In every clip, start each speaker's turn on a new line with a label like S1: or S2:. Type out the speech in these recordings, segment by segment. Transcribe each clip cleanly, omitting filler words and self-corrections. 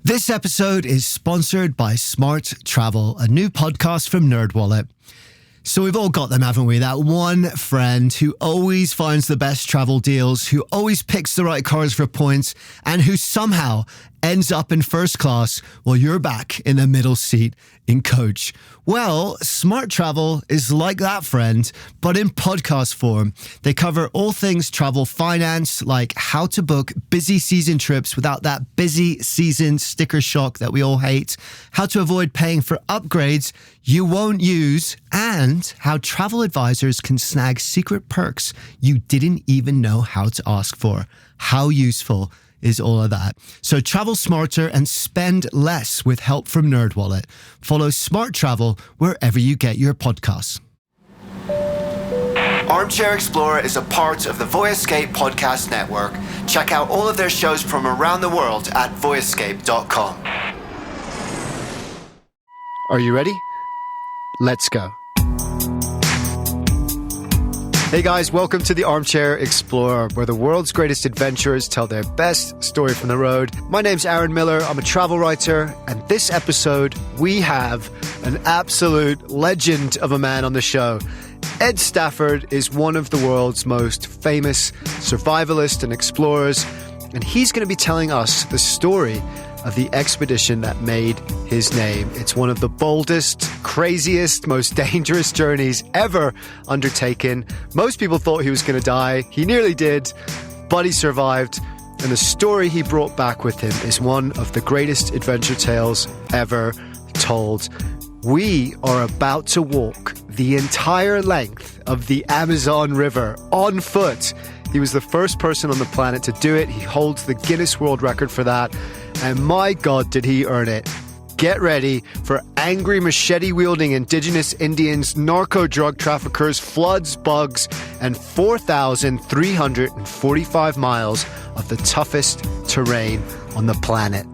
S1: This episode is sponsored by Smart Travel, a new podcast from NerdWallet. So we've all got them, haven't we? That one friend who always finds the best travel deals, who always picks the right cars for points, and who somehow ends up in first class while you're back in the middle seat in coach. Well, Smart Travel is like that friend, but in podcast form. They cover all things travel finance, like how to book busy season trips without that busy season sticker shock that we all hate, how to avoid paying for upgrades you won't use, and how travel advisors can snag secret perks you didn't even know how to ask for. How useful is all of that. So travel smarter and spend less with help from NerdWallet. Follow Smart Travel wherever you get your podcasts. Armchair Explorer is a part of the Voyescape podcast network. Check out all of their shows from around the world at voyescape.com. Are you ready? Let's go. Hey guys, welcome to the Armchair Explorer, where the world's greatest adventurers tell their best story from the road. My name's Aaron Miller, I'm a travel writer, and this episode we have an absolute legend of a man on the show. Ed Stafford is one of the world's most famous survivalists and explorers, and he's going to be telling us the story of the expedition that made his name. It's one of the boldest, craziest, most dangerous journeys ever undertaken. Most people thought he was going to die. He nearly did, but he survived. And the story he brought back with him is one of the greatest adventure tales ever told. We are about to walk the entire length of the Amazon River on foot. He was the first person on the planet to do it. He holds the Guinness World Record for that. And my God, did he earn it. Get ready for angry machete-wielding indigenous Indians, narco-drug traffickers, floods, bugs, and 4,345 miles of the toughest terrain on the planet.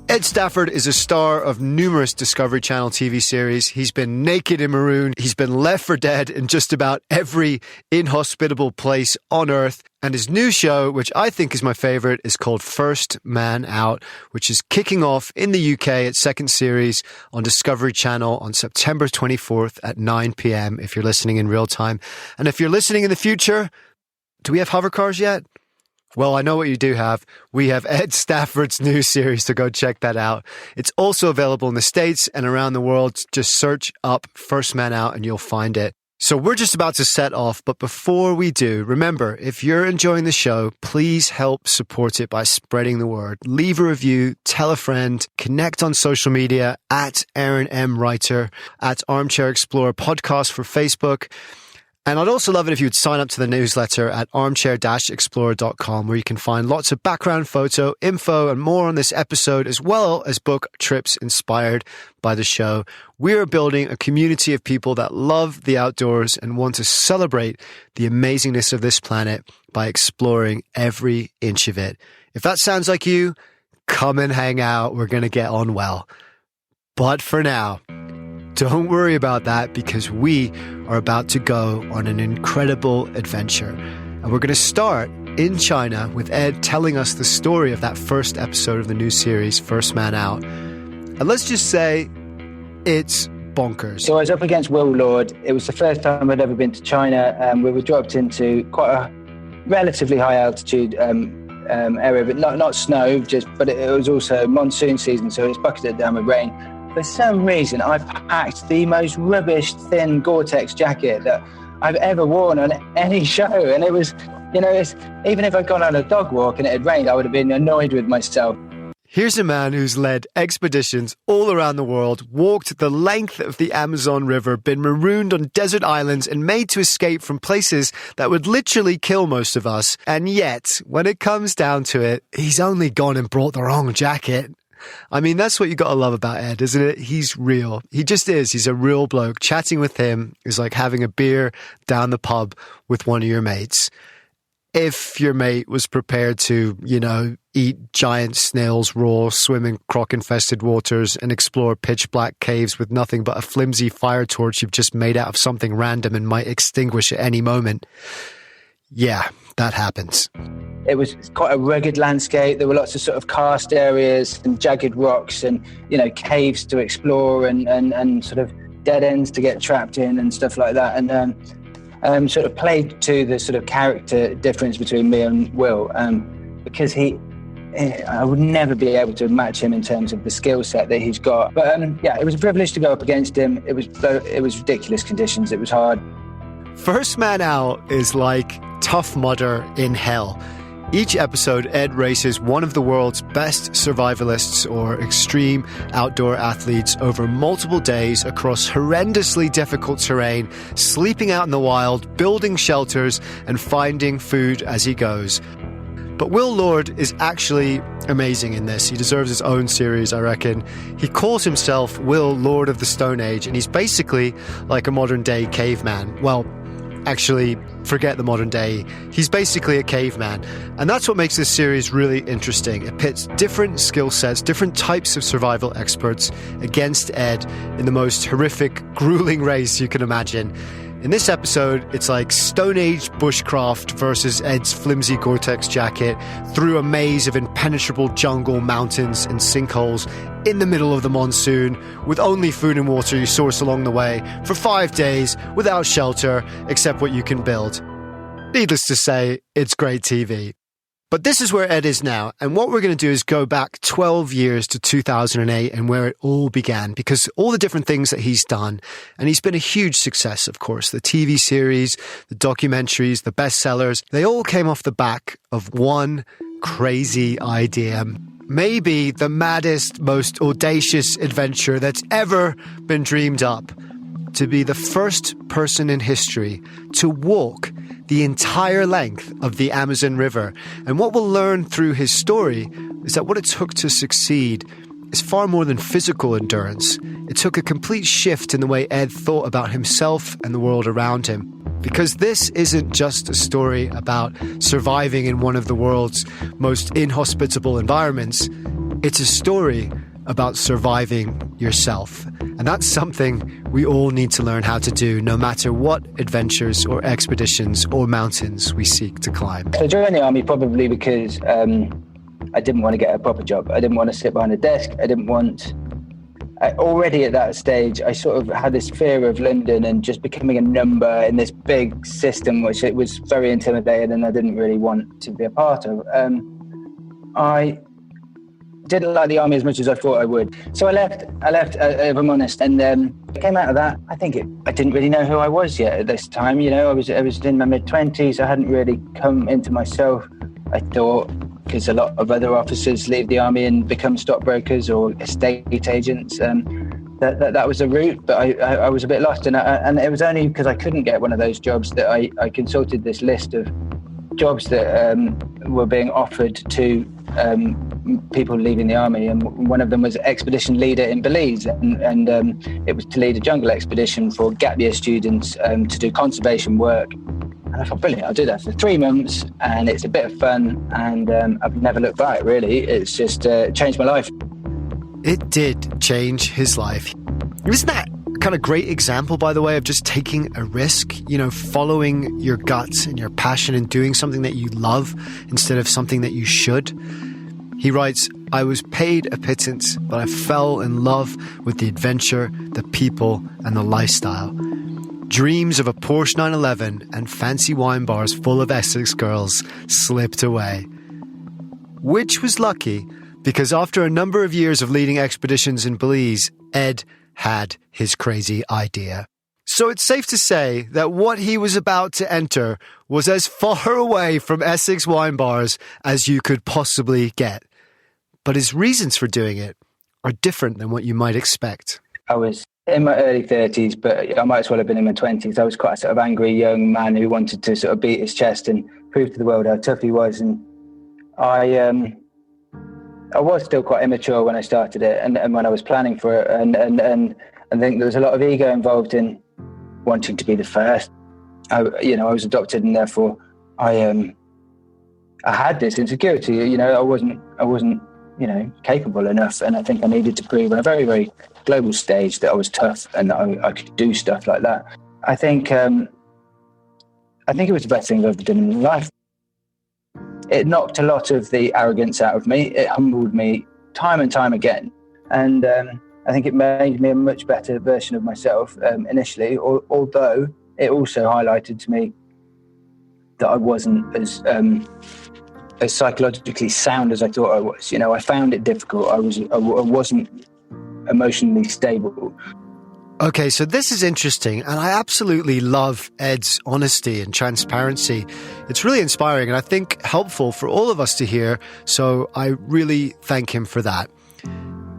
S1: Ed Stafford is a star of numerous Discovery Channel TV series. He's been Naked in Maroon. He's been Left for Dead in just about every inhospitable place on Earth. And his new show, which I think is my favorite, is called First Man Out, which is kicking off in the UK its second series on Discovery Channel on September 24th at 9 p.m. if you're listening in real time. And if you're listening in the future, do we have hover cars yet? Well, I know what you do have. We have Ed Stafford's new series, so go check that out. It's also available in the States and around the world. Just search up First Man Out and you'll find it. So we're just about to set off, but before we do, remember, if you're enjoying the show, please help support it by spreading the word. Leave a review, tell a friend, connect on social media at Aaron M. Writer, at Armchair Explorer Podcast for Facebook. And I'd also love it if you would sign up to the newsletter at armchair-explorer.com, where you can find lots of background photo, info, and more on this episode, as well as book trips inspired by the show. We're building a community of people that love the outdoors and want to celebrate the amazingness of this planet by exploring every inch of it. If that sounds like you, come and hang out. We're going to get on well. But for now, don't worry about that, because we are about to go on an incredible adventure. And we're going to start in China with Ed telling us the story of that first episode of the new series, First Man Out. And let's just say it's bonkers.
S2: So I was up against Will Lord. It was the first time I'd ever been to China. We were dropped into quite a relatively high altitude area, but not snow, but it was also monsoon season, so it was bucketed down with rain. For some reason, I packed the most rubbish, thin Gore-Tex jacket that I've ever worn on any show. And it was, even if I'd gone on a dog walk and it had rained, I would have been annoyed with myself.
S1: Here's a man who's led expeditions all around the world, walked the length of the Amazon River, been marooned on desert islands, and made to escape from places that would literally kill most of us. And yet, when it comes down to it, he's only gone and brought the wrong jacket. I mean, that's what you got to love about Ed, isn't it? He's real. He just is. He's a real bloke. Chatting with him is like having a beer down the pub with one of your mates. If your mate was prepared to, eat giant snails raw, swim in croc-infested waters, and explore pitch-black caves with nothing but a flimsy fire torch you've just made out of something random and might extinguish at any moment. Yeah, that happens.
S2: It was quite a rugged landscape. There were lots of sort of karst areas and jagged rocks and, caves to explore and sort of dead ends to get trapped in and stuff like that. And sort of played to the sort of character difference between me and Will, because I would never be able to match him in terms of the skill set that he's got. But it was a privilege to go up against him. It was ridiculous conditions. It was hard.
S1: First Man Out is like Tough Mudder in hell. Each episode, Ed races one of the world's best survivalists or extreme outdoor athletes over multiple days across horrendously difficult terrain, sleeping out in the wild, building shelters, and finding food as he goes. But Will Lord is actually amazing in this. He deserves his own series, I reckon. He calls himself Will, Lord of the Stone Age, and he's basically like a modern-day caveman. Well, actually, forget the modern day. He's basically a caveman. And that's what makes this series really interesting. It pits different skill sets, different types of survival experts against Ed in the most horrific, grueling race you can imagine. In this episode, it's like Stone Age bushcraft versus Ed's flimsy Gore-Tex jacket through a maze of impenetrable jungle, mountains and sinkholes in the middle of the monsoon with only food and water you source along the way for 5 days without shelter except what you can build. Needless to say, it's great TV. But this is where Ed is now, and what we're going to do is go back 12 years to 2008 and where it all began, because all the different things that he's done, and he's been a huge success, of course. The TV series, the documentaries, the bestsellers, they all came off the back of one crazy idea. Maybe the maddest, most audacious adventure that's ever been dreamed up. To be the first person in history to walk the entire length of the Amazon River. And what we'll learn through his story is that what it took to succeed is far more than physical endurance. It took a complete shift in the way Ed thought about himself and the world around him. Because this isn't just a story about surviving in one of the world's most inhospitable environments. It's a story about surviving yourself. And that's something we all need to learn how to do, no matter what adventures or expeditions or mountains we seek to climb.
S2: I joined the army probably because I didn't want to get a proper job. I didn't want to sit behind a desk. Already at that stage, I sort of had this fear of London and just becoming a number in this big system, which it was very intimidating and I didn't really want to be a part of. I didn't like the army as much as I thought I would. So I left, if I'm honest, and I came out of that. I didn't really know who I was yet at this time. I was in my mid-20s. I hadn't really come into myself. I thought, because a lot of other officers leave the army and become stockbrokers or estate agents, that was a route, but I was a bit lost. And it was only because I couldn't get one of those jobs that I consulted this list of jobs that were being offered to people leaving the army, and one of them was expedition leader in Belize, and it was to lead a jungle expedition for gap year students to do conservation work. And I thought, brilliant, I'll do that for 3 months, and it's a bit of fun, and I've never looked back, really. It's just changed my life.
S1: It did change his life. Isn't that kind of great example, by the way, of just taking a risk, following your guts and your passion and doing something that you love instead of something that you should? He writes, I was paid a pittance, but I fell in love with the adventure, the people, and the lifestyle. Dreams of a Porsche 911 and fancy wine bars full of Essex girls slipped away. Which was lucky, because after a number of years of leading expeditions in Belize, Ed had his crazy idea. So it's safe to say that what he was about to enter was as far away from Essex wine bars as you could possibly get. But his reasons for doing it are different than what you might expect.
S2: I was in my early 30s, but I might as well have been in my 20s. I was quite a sort of angry young man who wanted to sort of beat his chest and prove to the world how tough he was. And I was still quite immature when I started it and when I was planning for it. And I think there was a lot of ego involved in wanting to be the first. I was adopted, and therefore I had this insecurity. I wasn't capable enough, and I think I needed to prove on a very, very global stage that I was tough and that I could do stuff like that. I think it was the best thing I've ever done in my life. it knocked a lot of the arrogance out of me. It humbled me time and time again. And I think it made me a much better version of myself initially, although it also highlighted to me that I wasn't as psychologically sound as I thought I was. You know, I found it difficult. I wasn't emotionally stable.
S1: Okay, so this is interesting, and I absolutely love Ed's honesty and transparency. It's really inspiring and I think helpful for all of us to hear, so I really thank him for that.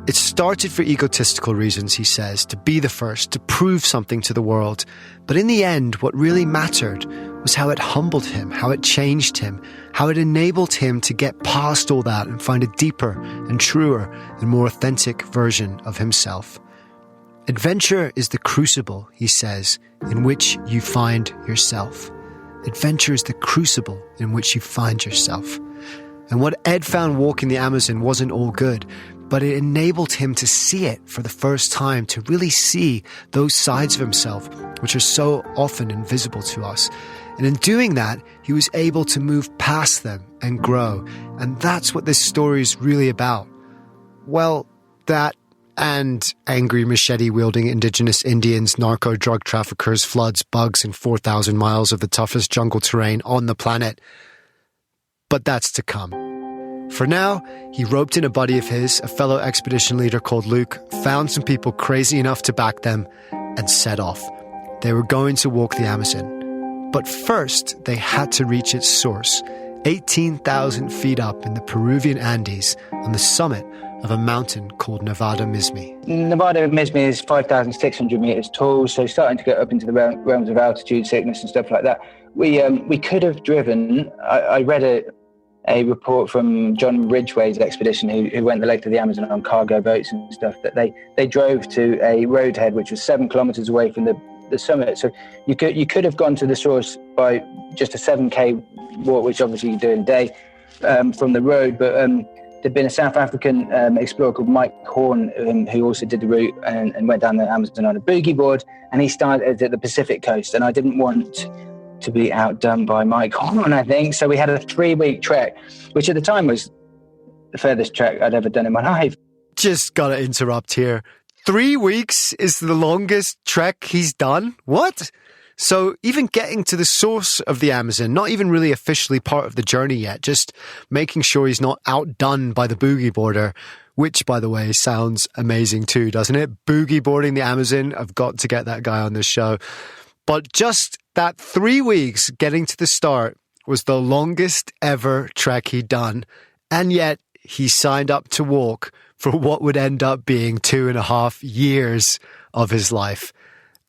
S1: It started for egotistical reasons, he says, to be the first, to prove something to the world. But in the end, what really mattered was how it humbled him, how it changed him, how it enabled him to get past all that and find a deeper and truer and more authentic version of himself. Adventure is the crucible, he says, in which you find yourself. Adventure is the crucible in which you find yourself. And what Ed found walking the Amazon wasn't all good, but it enabled him to see it for the first time, to really see those sides of himself, which are so often invisible to us. And in doing that, he was able to move past them and grow. And that's what this story is really about. Well, that and angry machete-wielding indigenous Indians, narco-drug traffickers, floods, bugs, and 4,000 miles of the toughest jungle terrain on the planet. But that's to come. For now, he roped in a buddy of his, a fellow expedition leader called Luke, found some people crazy enough to back them, and set off. They were going to walk the Amazon. But first, they had to reach its source, 18,000 feet up in the Peruvian Andes, on the summit of a mountain called Nevada Mismi.
S2: Nevada Mismi is 5,600 meters tall, so starting to get up into the realms of altitude sickness and stuff like that. We could have driven. I read a report from John Ridgway's expedition, who went the length of the Amazon on cargo boats and stuff, that they drove to a roadhead which was 7 kilometers away from the summit. So you could have gone to the source by just a 7K walk, which obviously you do in a day from the road, but there'd been a South African explorer called Mike Horn who also did the route and went down the Amazon on a boogie board, and he started at the Pacific coast, and I didn't want to be outdone by Mike Horn, I think. So we had a 3-week trek, which at the time was the furthest trek I'd ever done in my life.
S1: Just gotta interrupt here. 3 weeks is the longest trek he's done? What? So even getting to the source of the Amazon, not even really officially part of the journey yet, just making sure he's not outdone by the boogie boarder, which, by the way, sounds amazing too, doesn't it? Boogie boarding the Amazon. I've got to get that guy on this show. But just that 3 weeks getting to the start was the longest ever trek he'd done. And yet he signed up to walk for what would end up being 2.5 years of his life.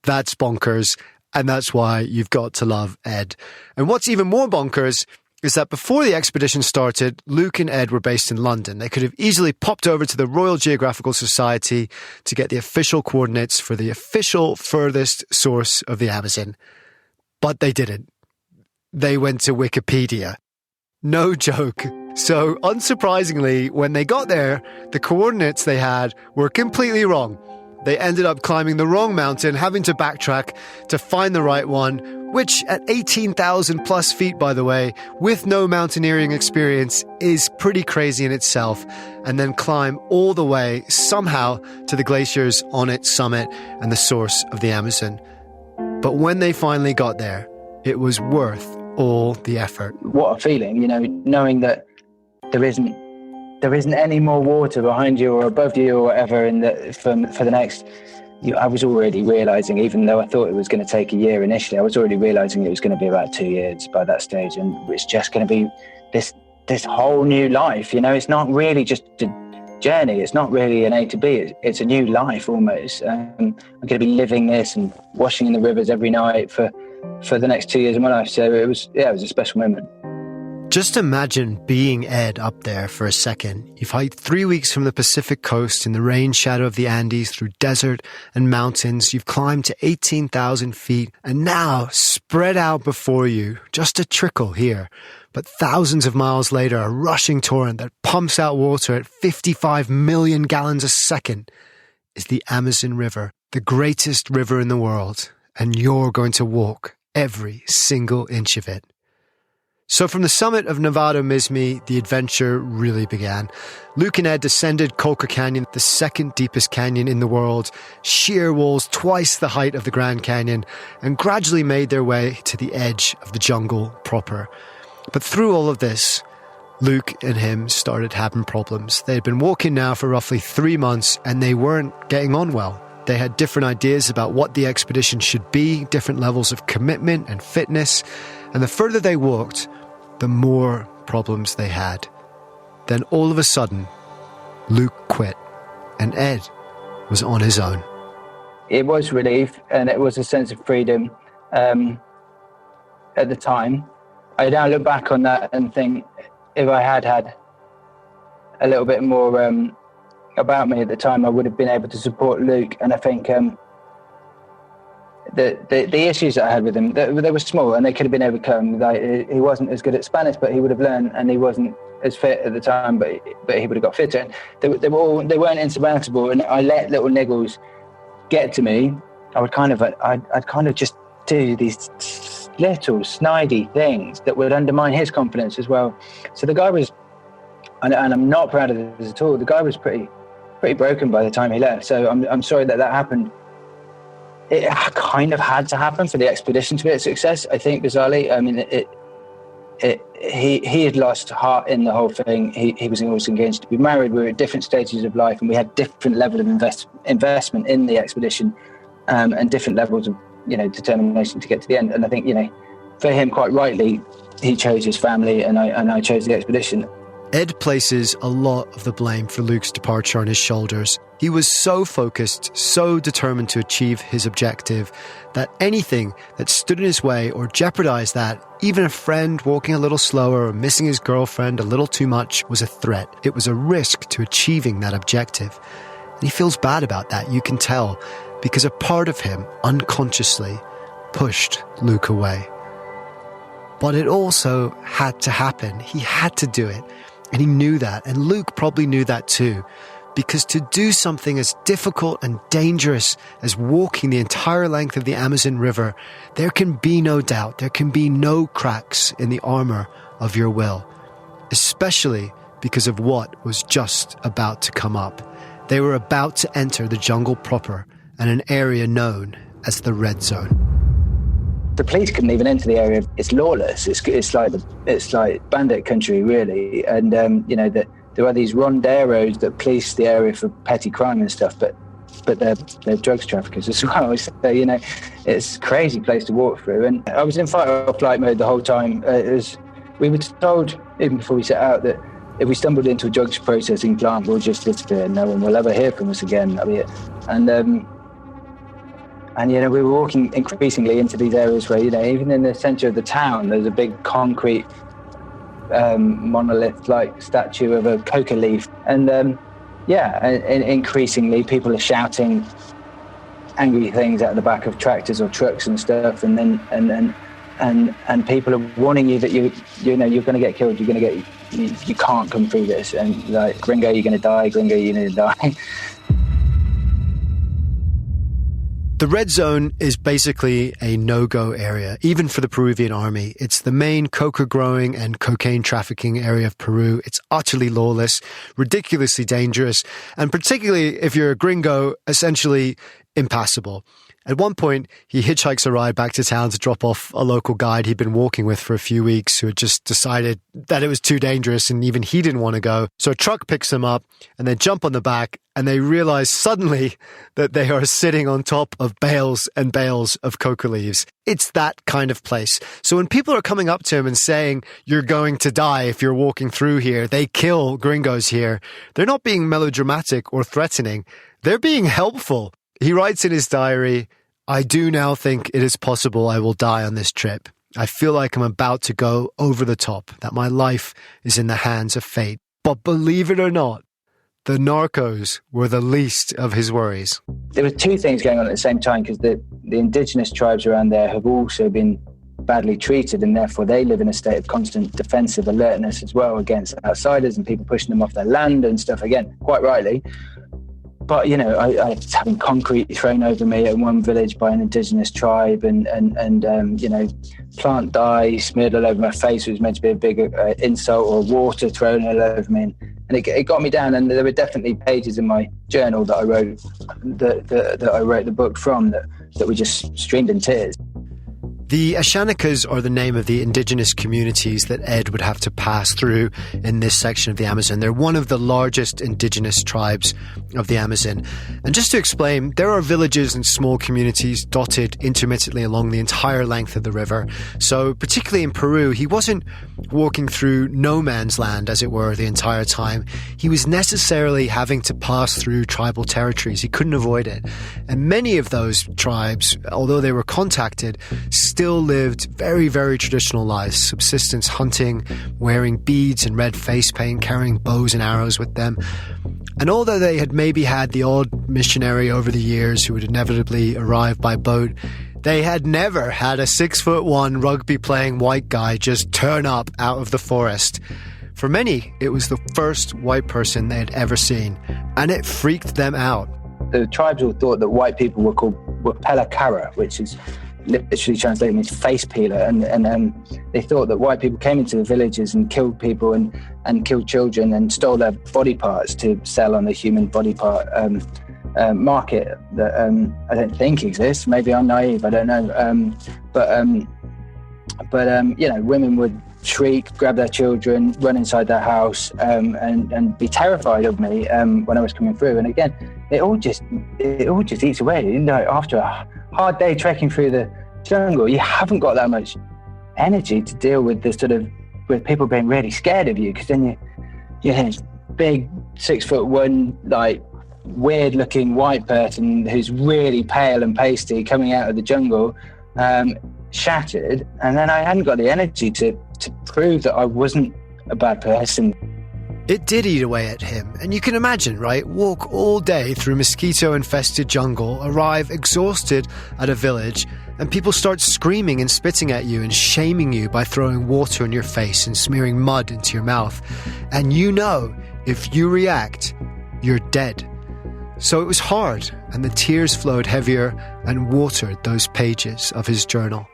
S1: That's bonkers. And that's why you've got to love Ed. And what's even more bonkers is that before the expedition started, Luke and Ed were based in London. They could have easily popped over to the Royal Geographical Society to get the official coordinates for the official furthest source of the Amazon. But they didn't. They went to Wikipedia. No joke. So, unsurprisingly, when they got there, the coordinates they had were completely wrong. They ended up climbing the wrong mountain, having to backtrack to find the right one, which at 18,000 plus feet, by the way, with no mountaineering experience, is pretty crazy in itself, and then climb all the way somehow to the glaciers on its summit and the source of the Amazon. But when they finally got there, it was worth all the effort.
S2: What a feeling, knowing that there isn't any more water behind you or above you or whatever for the next. I was already realizing, even though I thought it was going to take a year initially, I was already realizing it was going to be about 2 years by that stage, and it's just going to be this whole new life. It's not really just a journey. It's not really an A to B. It's a new life almost. I'm going to be living this and washing in the rivers every night for the next 2 years of my life. So it was a special moment.
S1: Just imagine being Ed up there for a second. You've hiked 3 weeks from the Pacific coast in the rain shadow of the Andes through desert and mountains. You've climbed to 18,000 feet, and now spread out before you, just a trickle here, but thousands of miles later, a rushing torrent that pumps out water at 55 million gallons a second is the Amazon River, the greatest river in the world, and you're going to walk every single inch of it. So from the summit of Nevada Mizmi, the adventure really began. Luke and Ed descended Coker Canyon, the second deepest canyon in the world, sheer walls twice the height of the Grand Canyon, and gradually made their way to the edge of the jungle proper. But through all of this, Luke and him started having problems. They had been walking now for roughly 3 months, and they weren't getting on well. They had different ideas about what the expedition should be, different levels of commitment and fitness, and the further they walked, the more problems they had. Then all of a sudden, Luke quit, and Ed was on his own.
S2: It was relief, and it was a sense of freedom at the time. I now look back on that and think, if I had a little bit more about me at the time, I would have been able to support Luke. And I think the issues that I had with him, they were small and they could have been overcome. Like, he wasn't as good at Spanish, but he would have learned, and he wasn't as fit at the time, but he would have got fitter. They weren't insurmountable, and I let little niggles get to me. I'd kind of just do these little snidey things that would undermine his confidence as well. So the guy was, and I'm not proud of this at all, the guy was pretty broken by the time he left. So I'm sorry that happened. It kind of had to happen for the expedition to be a success, I think, bizarrely. I mean, he had lost heart in the whole thing. He was also engaged to be married. We were at different stages of life, and we had different level of investment in the expedition, and different levels of, determination to get to the end. And I think, for him, quite rightly, he chose his family, and I chose the expedition.
S1: Ed places a lot of the blame for Luke's departure on his shoulders. He was so focused, so determined to achieve his objective, that anything that stood in his way or jeopardized that, even a friend walking a little slower or missing his girlfriend a little too much, was a threat. It was a risk to achieving that objective. And he feels bad about that, you can tell, because a part of him, unconsciously, pushed Luke away. But it also had to happen. He had to do it. And he knew that, and Luke probably knew that too, because to do something as difficult and dangerous as walking the entire length of the Amazon River, there can be no doubt, there can be no cracks in the armor of your will, especially because of what was just about to come up. They were about to enter the jungle proper and an area known as the Red Zone.
S2: The police couldn't even enter the area. It's lawless. It's like bandit country, really. And there are these ronderos that police the area for petty crime and stuff, but they're drugs traffickers as well. So it's a crazy place to walk through. And I was in fight or flight mode the whole time. We were told even before we set out that if we stumbled into a drugs processing plant, we'll just disappear. No one will ever hear from us again. That'll be it. And we were walking increasingly into these areas where, even in the centre of the town, there's a big concrete monolith-like statue of a coca leaf. And increasingly people are shouting angry things out of the back of tractors or trucks and stuff. And people are warning you that you're going to get killed. You can't come through this. And like, gringo, you're going to die. Gringo, you're going to die.
S1: The Red Zone is basically a no-go area, even for the Peruvian army. It's the main coca-growing and cocaine trafficking area of Peru. It's utterly lawless, ridiculously dangerous, and particularly if you're a gringo, essentially impassable. At one point, he hitchhikes a ride back to town to drop off a local guide he'd been walking with for a few weeks who had just decided that it was too dangerous and even he didn't want to go. So a truck picks them up and they jump on the back and they realize suddenly that they are sitting on top of bales and bales of coca leaves. It's that kind of place. So when people are coming up to him and saying, you're going to die if you're walking through here, they kill gringos here, they're not being melodramatic or threatening. They're being helpful. He writes in his diary, I do now think it is possible I will die on this trip. I feel like I'm about to go over the top, that my life is in the hands of fate. But believe it or not, the narcos were the least of his worries.
S2: There were two things going on at the same time, because the indigenous tribes around there have also been badly treated, and therefore they live in a state of constant defensive alertness as well against outsiders and people pushing them off their land and stuff, again, quite rightly. but I was having concrete thrown over me at one village by an indigenous tribe, and plant dye smeared all over my face. It was meant to be a big insult, or water thrown all over me, and it got me down. And there were definitely pages in my journal that I wrote that I wrote the book from that were just streamed in tears.
S1: The Ashanicas are the name of the indigenous communities that Ed would have to pass through in this section of the Amazon. They're one of the largest indigenous tribes of the Amazon. And just to explain, there are villages and small communities dotted intermittently along the entire length of the river. So particularly in Peru, he wasn't walking through no man's land, as it were, the entire time. He was necessarily having to pass through tribal territories. He couldn't avoid it. And many of those tribes, although they were contacted, still lived very, very traditional lives, subsistence hunting, wearing beads and red face paint, carrying bows and arrows with them. And although they had maybe had the odd missionary over the years who would inevitably arrive by boat, they had never had a 6'1" rugby-playing white guy just turn up out of the forest. For many, it was the first white person they had ever seen, and it freaked them out.
S2: The tribes all thought that white people were pelacara, which is literally translated means face peeler, and they thought that white people came into the villages and killed people and killed children and stole their body parts to sell on the human body part market that I don't think exists. Maybe I'm naive, I don't know. But women would shriek, grab their children, run inside their house, and be terrified of me when I was coming through. And again, it all just eats away. After a hard day trekking through the jungle, you haven't got that much energy to deal with with people being really scared of you, because then you're this big 6'1", like weird looking white person who's really pale and pasty coming out of the jungle, shattered. And then I hadn't got the energy to prove that I wasn't a bad person.
S1: It did eat away at him, and you can imagine, right? Walk all day through mosquito-infested jungle, arrive exhausted at a village, and people start screaming and spitting at you and shaming you by throwing water in your face and smearing mud into your mouth. And if you react, you're dead. So it was hard, and the tears flowed heavier and watered those pages of his journal.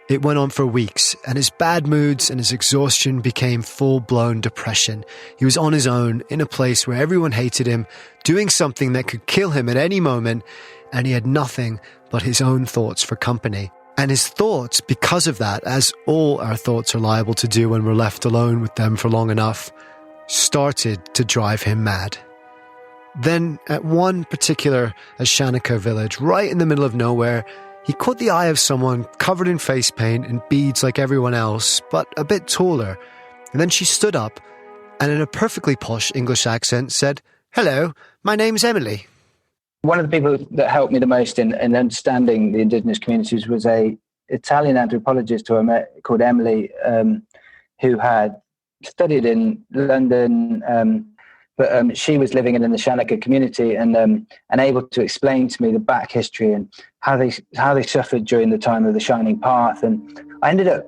S1: It went on for weeks, and his bad moods and his exhaustion became full-blown depression. He was on his own, in a place where everyone hated him, doing something that could kill him at any moment, and he had nothing but his own thoughts for company. And his thoughts, because of that, as all our thoughts are liable to do when we're left alone with them for long enough, started to drive him mad. Then, at one particular Ashanica village, right in the middle of nowhere, he caught the eye of someone covered in face paint and beads like everyone else, but a bit taller. And then she stood up and in a perfectly posh English accent said, "Hello, my name's Emily."
S2: One of the people that helped me the most in understanding the indigenous communities was a Italian anthropologist who I met called Emily, who had studied in London, but she was living in the Ashanica community and able to explain to me the back history and how they suffered during the time of the Shining Path. And I ended up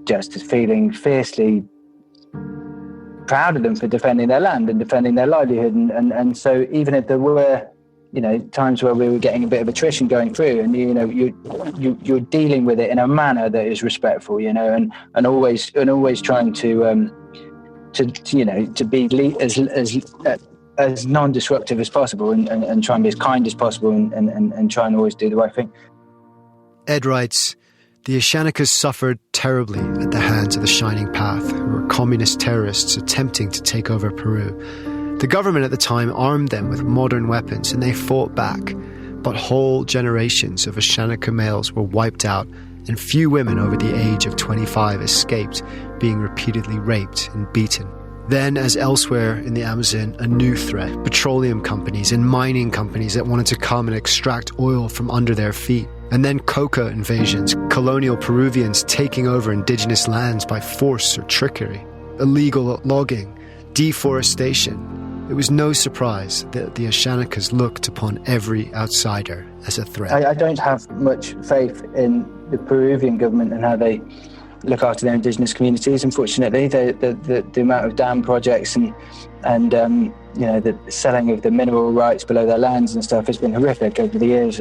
S2: just feeling fiercely proud of them for defending their land and defending their livelihood. And so even if there were, times where we were getting a bit of attrition going through, and you're dealing with it in a manner that is respectful, and always trying to be as non-disruptive as possible and try and be as kind as possible and try and always do the right thing.
S1: Ed writes, the Ashanicas suffered terribly at the hands of the Shining Path, who were communist terrorists attempting to take over Peru. The government at the time armed them with modern weapons and they fought back, but whole generations of Ashanica males were wiped out and few women over the age of 25 escaped being repeatedly raped and beaten. Then, as elsewhere in the Amazon, a new threat, petroleum companies and mining companies that wanted to come and extract oil from under their feet. And then coca invasions, colonial Peruvians taking over indigenous lands by force or trickery, illegal logging, deforestation. It was no surprise that the Ashanicas looked upon every outsider as a threat.
S2: I don't have much faith in the Peruvian government and how they look after their indigenous communities. Unfortunately, the amount of dam projects and the selling of the mineral rights below their lands and stuff has been horrific over the years.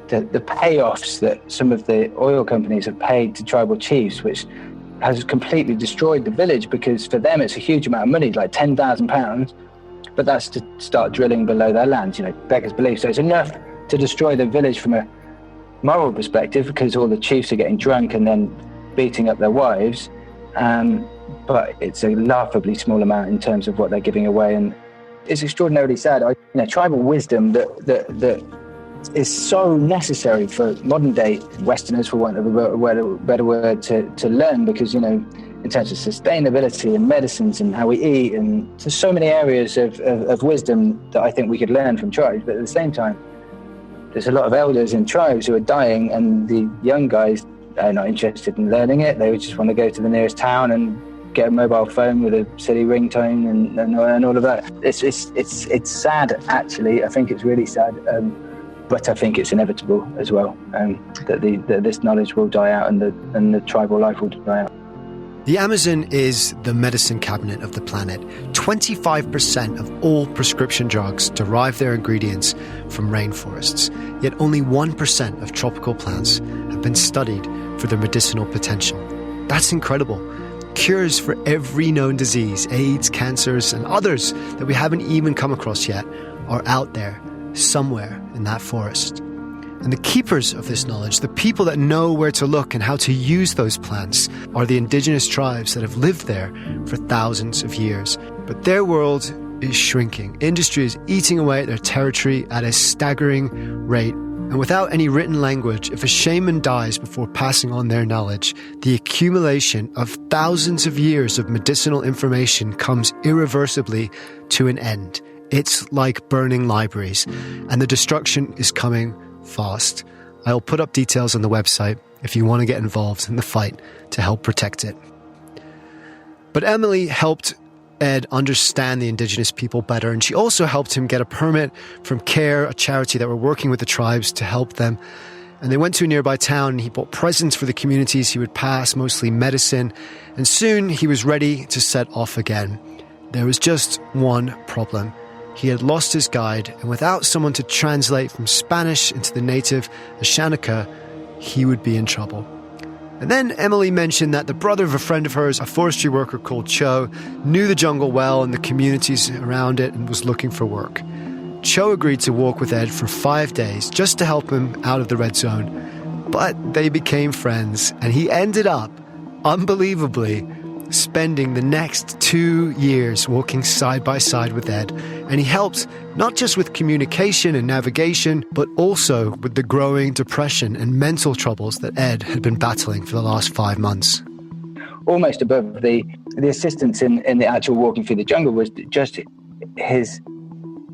S2: The payoffs that some of the oil companies have paid to tribal chiefs, which has completely destroyed the village, because for them it's a huge amount of money, like £10,000, but that's to start drilling below their lands, beggars belief. So it's enough to destroy the village from a moral perspective, because all the chiefs are getting drunk and then beating up their wives, but it's a laughably small amount in terms of what they're giving away, and it's extraordinarily sad. Tribal wisdom that is so necessary for modern day Westerners, for want of a better word, to learn, because in terms of sustainability and medicines and how we eat, and there's so many areas of wisdom that I think we could learn from tribes. But at the same time, there's a lot of elders in tribes who are dying, and the young guys are not interested in learning it. They just want to go to the nearest town and get a mobile phone with a silly ringtone and all of that. It's sad, actually. I think it's really sad, but I think it's inevitable as well, that this knowledge will die out and the tribal life will die out.
S1: The Amazon is the medicine cabinet of the planet. 25% of all prescription drugs derive their ingredients from rainforests, yet only 1% of tropical plants have been studied for their medicinal potential. That's incredible. Cures for every known disease, AIDS, cancers, and others that we haven't even come across yet, are out there somewhere in that forest. And the keepers of this knowledge, the people that know where to look and how to use those plants, are the indigenous tribes that have lived there for thousands of years. But their world is shrinking. Industry is eating away at their territory at a staggering rate. And without any written language, if a shaman dies before passing on their knowledge, the accumulation of thousands of years of medicinal information comes irreversibly to an end. It's like burning libraries, and the destruction is coming fast. I'll put up details on the website if you want to get involved in the fight to help protect it. But Emily helped Ed understand the indigenous people better, and she also helped him get a permit from CARE, a charity that were working with the tribes to help them. And they went to a nearby town, and he bought presents for the communities he would pass, mostly medicine, and soon he was ready to set off again. There was just one problem. He had lost his guide, and without someone to translate from Spanish into the native Ashanika, he would be in trouble. And then Emily mentioned that the brother of a friend of hers, a forestry worker called Cho, knew the jungle well and the communities around it and was looking for work. Cho agreed to walk with Ed for 5 days just to help him out of the red zone. But they became friends, and he ended up, unbelievably, spending the next 2 years walking side by side with Ed. And he helped not just with communication and navigation, but also with the growing depression and mental troubles that Ed had been battling for the last 5 months.
S2: Almost above the assistance in the actual walking through the jungle was just his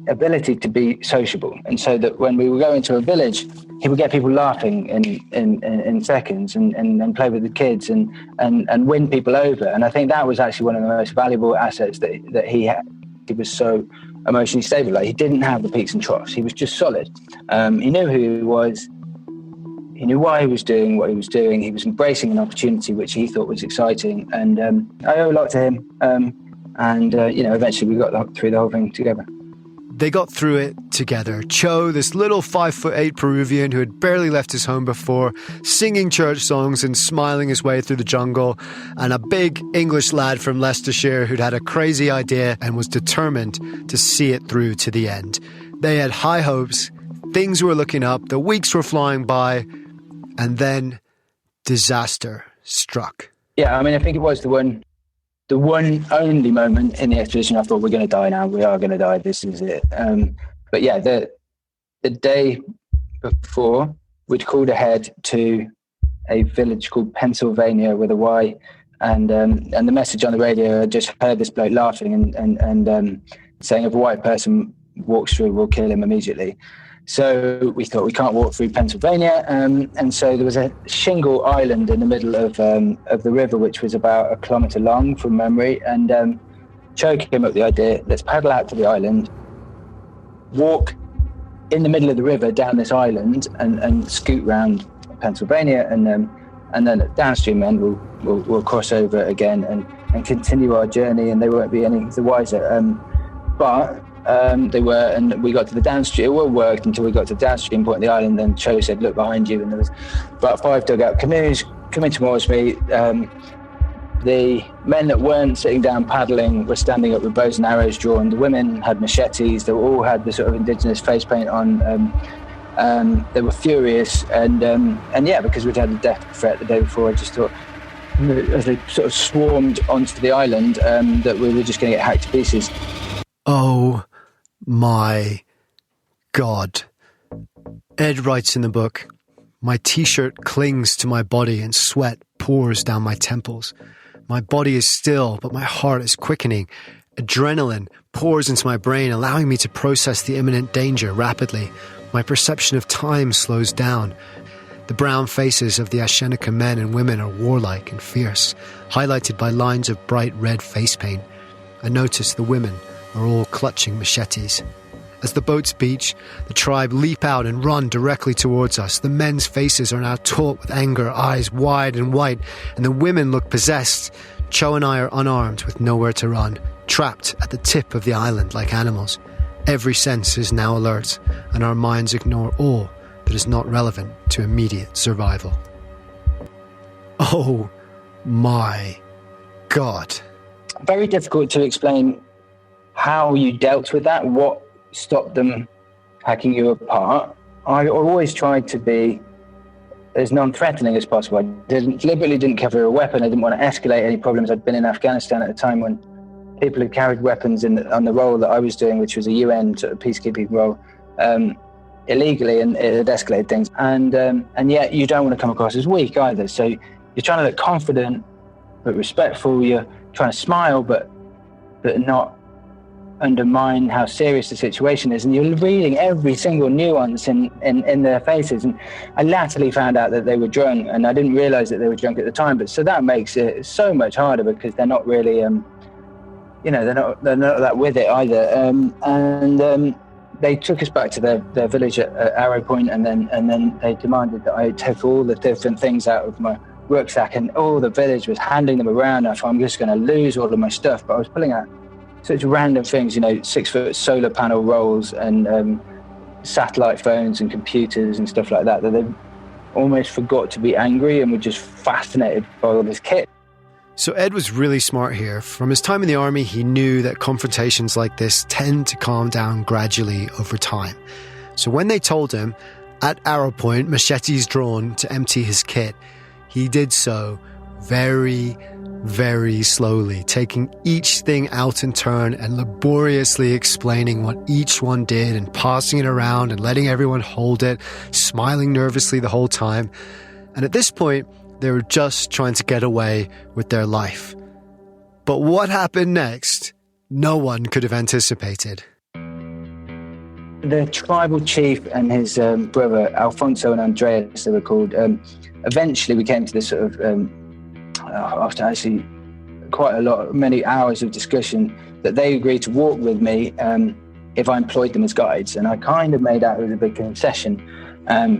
S2: ability to be sociable. And so that when we would go into a village, he would get people laughing in seconds and play with the kids and win people over. And I think that was actually one of the most valuable assets that he had. He was so emotionally stable. Like, he didn't have the peaks and troughs. He was just solid. He knew who he was. He knew why he was doing what he was doing. He was embracing an opportunity which he thought was exciting. And I owe a lot to him. Eventually we got through the whole thing together.
S1: They got through it together. Cho, this little 5'8" Peruvian who had barely left his home before, singing church songs and smiling his way through the jungle, and a big English lad from Leicestershire who'd had a crazy idea and was determined to see it through to the end. They had high hopes, things were looking up, the weeks were flying by, and then disaster struck.
S2: Yeah, I mean, I think it was the one only moment in the expedition I thought, we're going to die now. We are going to die. This is it. But yeah, the day before, we'd called ahead to a village called Pennsylvania with a Y, and the message on the radio, I just heard this bloke laughing and saying, if a white person walks through, we'll kill him immediately. So we thought, we can't walk through Pennsylvania, and so there was a shingle island in the middle of the river, which was about 1 kilometre long from memory. And Cho came up with the idea: let's paddle out to the island, walk in the middle of the river down this island, and scoot round Pennsylvania, and then at downstream end we'll cross over again and and continue our journey, and they won't be any the wiser. But they were, and we got to the downstream. It all worked until we got to the downstream point of the island. Then Cho said, "Look behind you," and there was about 5 dugout canoes coming towards me. The men that weren't sitting down paddling were standing up with bows and arrows drawn. The women had machetes. They all had the sort of indigenous face paint on. They were furious, and yeah, because we'd had a death threat the day before, I just thought, as they sort of swarmed onto the island, that we were just going to get hacked to pieces.
S1: Oh my God. Ed writes in the book, "My t-shirt clings to my body and sweat pours down my temples. My body is still, but my heart is quickening. Adrenaline pours into my brain, allowing me to process the imminent danger rapidly. My perception of time slows down. The brown faces of the Ashenica men and women are warlike and fierce, highlighted by lines of bright red face paint. I notice the women are all clutching machetes. As the boats beach, the tribe leap out and run directly towards us. The men's faces are now taut with anger, eyes wide and white, and the women look possessed. Cho and I are unarmed with nowhere to run, trapped at the tip of the island like animals. Every sense is now alert, and our minds ignore all that is not relevant to immediate survival." Oh my God.
S2: Very difficult to explain how you dealt with that, what stopped them hacking you apart. I always tried to be as non-threatening as possible. I deliberately didn't carry a weapon. I didn't want to escalate any problems. I'd been in Afghanistan at a time when people had carried weapons on the role that I was doing, which was a UN sort of peacekeeping role, illegally, and it had escalated things. And yet you don't want to come across as weak either. So you're trying to look confident but respectful. You're trying to smile but not undermine how serious the situation is, and you're reading every single nuance in their faces. And I latterly found out that they were drunk, and I didn't realize that they were drunk at the time, but so that makes it so much harder, because they're not really they're not that with it either. They took us back to their village at Arrow Point, and then they demanded that I take all the different things out of my rucksack, and all the village was handing them around. I thought, I'm just going to lose all of my stuff, but I was pulling out such random things, 6-foot solar panel rolls and satellite phones and computers and stuff like that they almost forgot to be angry and were just fascinated by all this kit.
S1: So Ed was really smart here. From his time in the army, he knew that confrontations like this tend to calm down gradually over time. So when they told him, at Arrow Point, machetes drawn to empty his kit, he did so very, very slowly, taking each thing out in turn and laboriously explaining what each one did and passing it around and letting everyone hold it, smiling nervously the whole time. And at this point, they were just trying to get away with their life. But what happened next, no one could have anticipated.
S2: The tribal chief and his brother, Alfonso and Andreas, they were called, eventually we came to this sort of, after actually many hours of discussion, that they agreed to walk with me if I employed them as guides. And I kind of made out it was a big concession.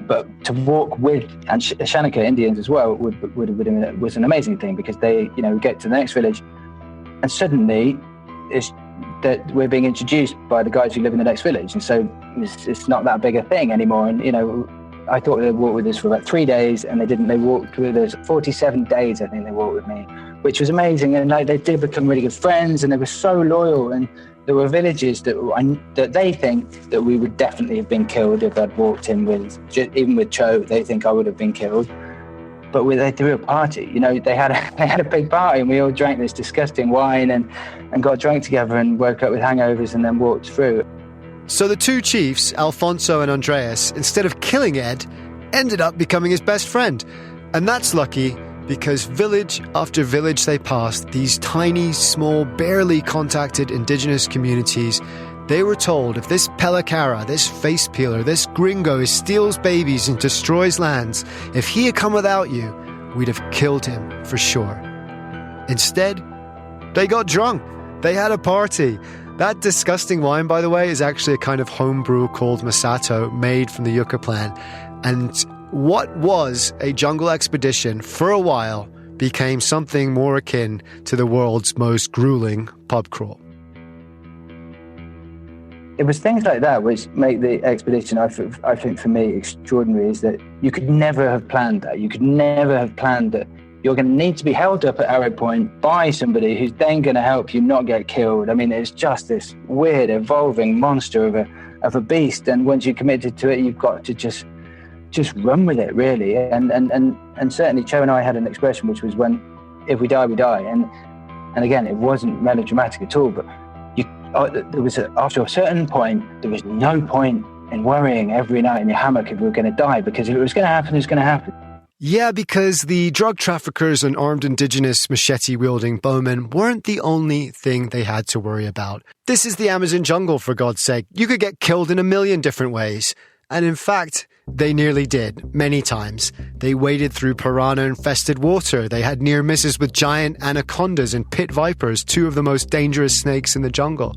S2: But to walk with Ashenica Indians as well was an amazing thing, because they, we get to the next village and suddenly it's that we're being introduced by the guys who live in the next village. And so it's not that big a thing anymore. And, I thought they'd walk with us for about 3 days, and they didn't. They walked with us 47 days, I think they walked with me, which was amazing. And they did become really good friends, and they were so loyal. And there were villages that they think that we would definitely have been killed if I'd walked in with, even with Cho, they think I would have been killed. But they threw a party, they had a big party, and we all drank this disgusting wine and got drunk together and woke up with hangovers and then walked through.
S1: So the two chiefs, Alfonso and Andreas, instead of killing Ed, ended up becoming his best friend. And that's lucky, because village after village they passed, these tiny, small, barely contacted indigenous communities, they were told if this Pelacara, this face peeler, this gringo steals babies and destroys lands, if he had come without you, we'd have killed him for sure. Instead, they got drunk. They had a party. That disgusting wine, by the way, is actually a kind of homebrew called Masato, made from the yucca plant. And what was a jungle expedition for a while became something more akin to the world's most grueling pub crawl.
S2: It was things like that which make the expedition, I think for me, extraordinary, is that you could never have planned that. You could never have planned that you're going to need to be held up at arrow point by somebody who's then going to help you not get killed. I mean, it's just this weird, evolving monster of a beast. And once you're committed to it, you've got to just run with it, really. And certainly Cho and I had an expression, which was when, if we die, we die. And again, it wasn't melodramatic at all, but after a certain point, there was no point in worrying every night in your hammock if we were going to die, because if it was going to happen, it was going to happen.
S1: Yeah, because the drug traffickers and armed indigenous machete-wielding bowmen weren't the only thing they had to worry about. This is the Amazon jungle, for God's sake. You could get killed in a million different ways. And in fact, they nearly did, many times. They waded through piranha-infested water. They had near misses with giant anacondas and pit vipers, two of the most dangerous snakes in the jungle.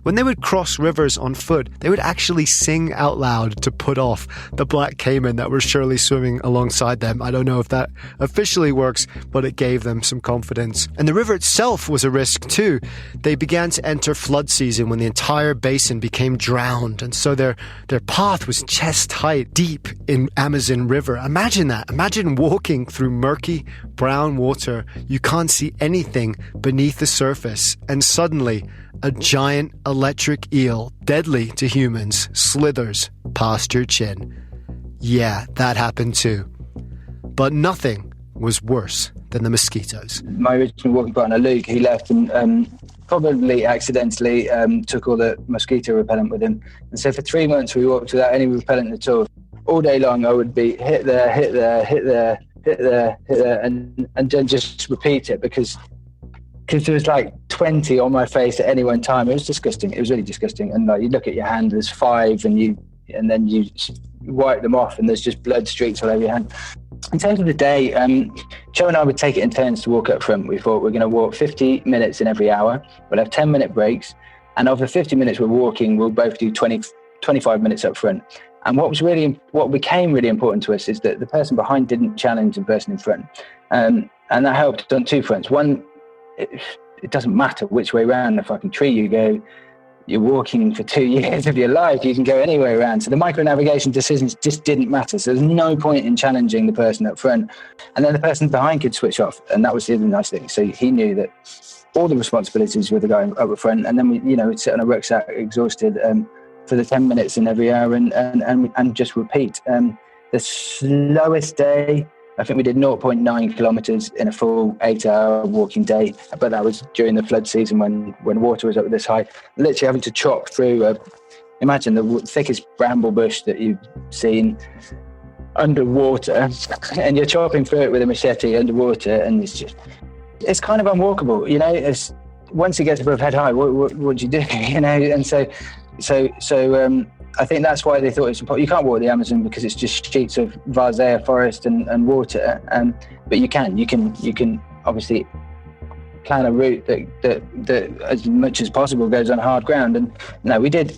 S1: When they would cross rivers on foot, they would actually sing out loud to put off the black caiman that were surely swimming alongside them. I don't know if that officially works, but it gave them some confidence. And the river itself was a risk too. They began to enter flood season when the entire basin became drowned, and so their path was chest height deep in Amazon River. Imagine that. Imagine walking through murky brown water. You can't see anything beneath the surface, and suddenly a giant electric eel, deadly to humans, slithers past your chin. Yeah, that happened too. But nothing was worse than the mosquitoes.
S2: My original walking partner, Luke, he left and probably accidentally took all the mosquito repellent with him. And so for 3 months we walked without any repellent at all. All day long I would be hit there, hit there, hit there, hit there, hit there, and then just repeat it because there was like 20 on my face at any one time. It was disgusting. It was really disgusting. And like, you look at your hand, there's 5, and then you wipe them off, and there's just blood streaks all over your hand. In terms of the day, Joe and I would take it in turns to walk up front. We thought we're going to walk 50 minutes in every hour. We'll have 10-minute breaks, and of the 50 minutes we're walking, we'll both do 25 minutes up front. And what became really important to us is that the person behind didn't challenge the person in front, and that helped on 2 fronts. One, it doesn't matter which way around the fucking tree you go. You're walking for 2 years of your life. You can go any way around. So the micro-navigation decisions just didn't matter. So there's no point in challenging the person up front. And then the person behind could switch off. And that was the other nice thing. So he knew that all the responsibilities were the guy up front. And then we'd sit on a rucksack exhausted for the 10 minutes in every hour and just repeat. The slowest day, I think we did 0.9 kilometers in a full 8-hour walking day, but that was during the flood season when water was up this high. Literally having to chop through, imagine the thickest bramble bush that you've seen underwater, and you're chopping through it with a machete underwater, and it's kind of unwalkable, you know. Once it gets above head high, what do you do, you know? And so I think that's why they thought it's important. You can't walk the Amazon because it's just sheets of Varzea forest and water. But you can obviously plan a route that as much as possible goes on hard ground. And no, we did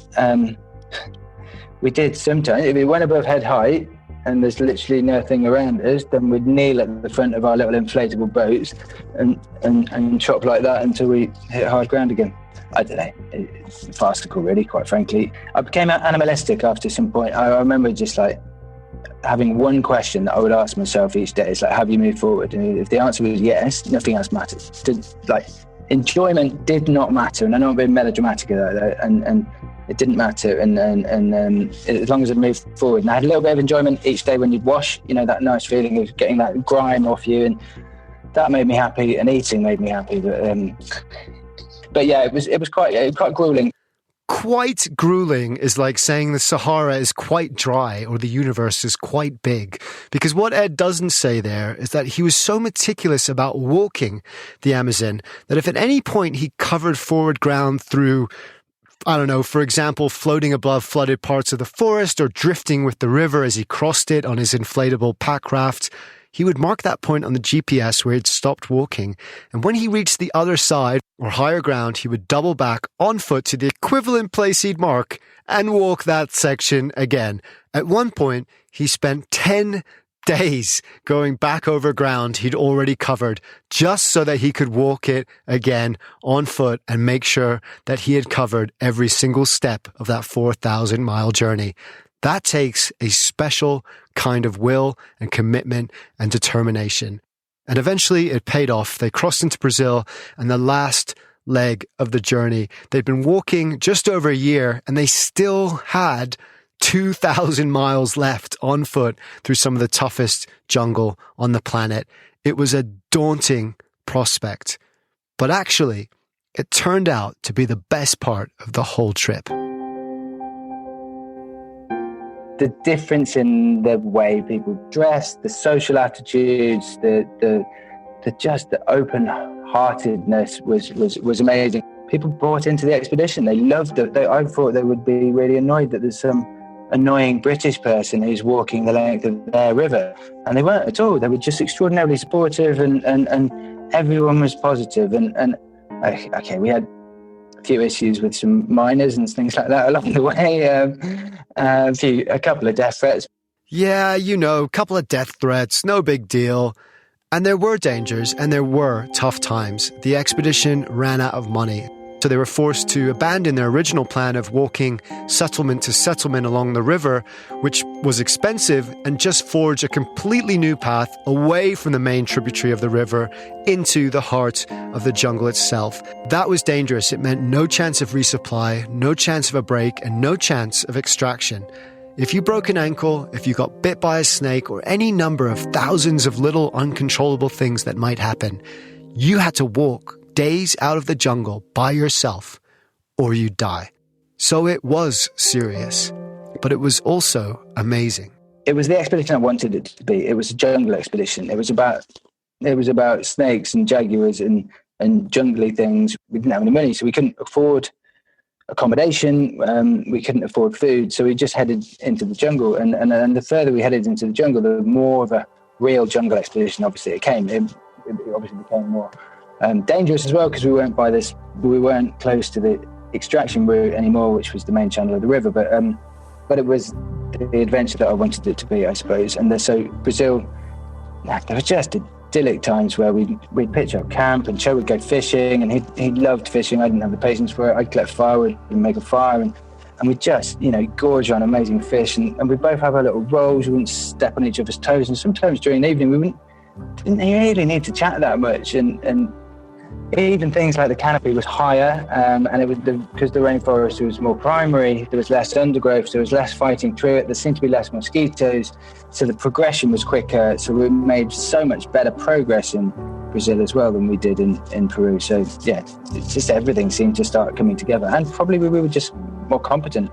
S2: sometimes. If it went above head height and there's literally nothing around us, then we'd kneel at the front of our little inflatable boats and chop like that until we hit hard ground again. I don't know, it's farcical really, quite frankly. I became animalistic after some point. I remember just like having one question that I would ask myself each day. It's like, have you moved forward? And if the answer was yes, nothing else mattered. Enjoyment did not matter. And I know I'm being melodramatic about that, and it didn't matter. And as long as I moved forward. And I had a little bit of enjoyment each day when you'd wash, you know, that nice feeling of getting that grime off you. And that made me happy, and eating made me happy. But yeah, it was quite grueling.
S1: Quite grueling is like saying the Sahara is quite dry or the universe is quite big. Because what Ed doesn't say there is that he was so meticulous about walking the Amazon that if at any point he covered forward ground through, I don't know, for example, floating above flooded parts of the forest or drifting with the river as he crossed it on his inflatable pack raft, he would mark that point on the GPS where he'd stopped walking, and when he reached the other side or higher ground, he would double back on foot to the equivalent place he'd mark and walk that section again. At one point, he spent 10 days going back over ground he'd already covered just so that he could walk it again on foot and make sure that he had covered every single step of that 4,000-mile journey. That takes a special kind of will and commitment and determination. And eventually it paid off. They crossed into Brazil, and the last leg of the journey, they'd been walking just over a year, and they still had 2,000 miles left on foot through some of the toughest jungle on the planet. It was a daunting prospect, but actually, it turned out to be the best part of the whole trip.
S2: The difference in the way people dress, the social attitudes, the open-heartedness was amazing. People bought into the expedition. They loved it. I thought they would be really annoyed that there's some annoying British person who's walking the length of their river. And they weren't at all. They were just extraordinarily supportive, and everyone was positive. And we had a few issues with some miners and things like that along the way. A couple of death threats.
S1: Yeah, a couple of death threats, no big deal. And there were dangers and there were tough times. The expedition ran out of money. So they were forced to abandon their original plan of walking settlement to settlement along the river, which was expensive, and just forge a completely new path away from the main tributary of the river into the heart of the jungle itself. That was dangerous. It meant no chance of resupply, no chance of a break, and no chance of extraction. If you broke an ankle, if you got bit by a snake, or any number of thousands of little uncontrollable things that might happen, you had to walk days out of the jungle by yourself, or you'd die. So it was serious, but it was also amazing.
S2: It was the expedition I wanted it to be. It was a jungle expedition. It was about snakes and jaguars and jungly things. We didn't have any money, so we couldn't afford accommodation. We couldn't afford food, so we just headed into the jungle. And the further we headed into the jungle, the more of a real jungle expedition obviously it came. It obviously became more dangerous as well, because we weren't close to the extraction route anymore, which was the main channel of the river. But it was the adventure that I wanted it to be, I suppose. And so Brazil, there were just idyllic times where we'd pitch up camp, and Cho would go fishing, and he loved fishing. I didn't have the patience for it. I'd collect firewood and make a fire, and we'd just gorge on amazing fish, and we'd both have our little roles. We wouldn't step on each other's toes, and sometimes during the evening we didn't really need to chat that much, and even things like the canopy was higher, and it was because the rainforest was more primary. There was less undergrowth, so there was less fighting through it. There seemed to be less mosquitoes, so the progression was quicker. So we made so much better progress in Brazil as well than we did in Peru. So yeah, it's just everything seemed to start coming together, and probably we were just more competent.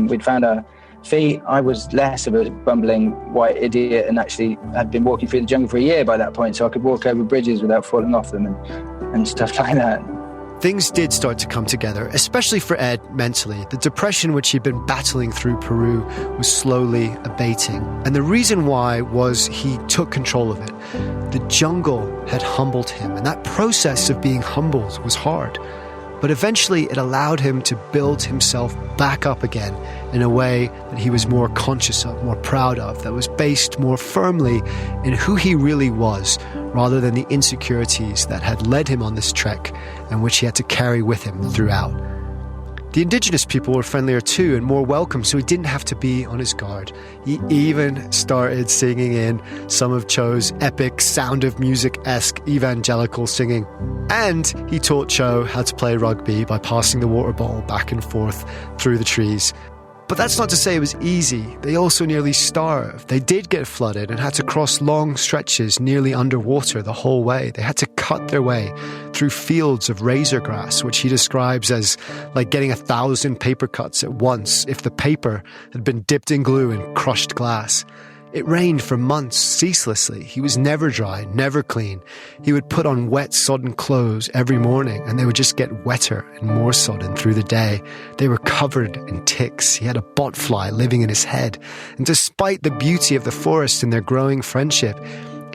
S2: We'd found our feet. I was less of a bumbling white idiot, and actually had been walking through the jungle for a year by that point, so I could walk over bridges without falling off them and stuff like that.
S1: Things did start to come together, especially for Ed mentally. The depression which he'd been battling through Peru was slowly abating. And the reason why was he took control of it. The jungle had humbled him, and that process of being humbled was hard. But eventually it allowed him to build himself back up again in a way that he was more conscious of, more proud of, that was based more firmly in who he really was, rather than the insecurities that had led him on this trek and which he had to carry with him throughout. The indigenous people were friendlier too and more welcome, so he didn't have to be on his guard. He even started singing in some of Cho's epic Sound of Music-esque evangelical singing. And he taught Cho how to play rugby by passing the water bottle back and forth through the trees. But that's not to say it was easy. They also nearly starved. They did get flooded and had to cross long stretches nearly underwater the whole way. They had to cut their way through fields of razor grass, which he describes as like getting 1,000 paper cuts at once if the paper had been dipped in glue and crushed glass. It rained for months ceaselessly. He was never dry, never clean. He would put on wet, sodden clothes every morning, and they would just get wetter and more sodden through the day. They were covered in ticks. He had a botfly living in his head. And despite the beauty of the forest and their growing friendship,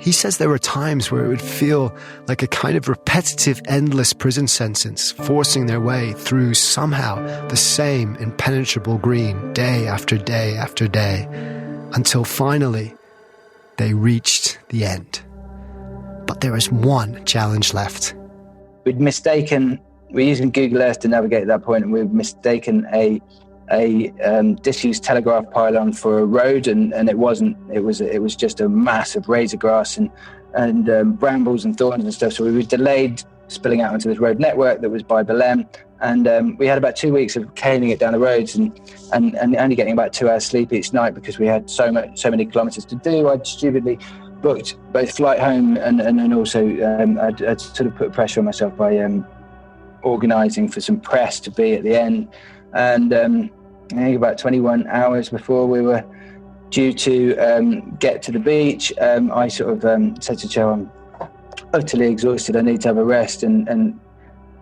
S1: he says there were times where it would feel like a kind of repetitive, endless prison sentence, forcing their way through somehow the same impenetrable green day after day after day. Until finally, they reached the end. But there was one challenge left.
S2: We were using Google Earth to navigate at that point, and we'd mistaken a disused telegraph pylon for a road, and it wasn't. It was just a mass of razor grass and brambles and thorns and stuff. So we were delayed spilling out onto this road network that was by Belém, and we had about 2 weeks of caning it down the roads and only getting about 2 hours sleep each night because we had so many kilometres to do. I'd stupidly booked both flight home and also I'd sort of put pressure on myself by organising for some press to be at the end. And I think about 21 hours before we were due to get to the beach, I sort of said to Cho, I'm utterly exhausted, I need to have a rest. And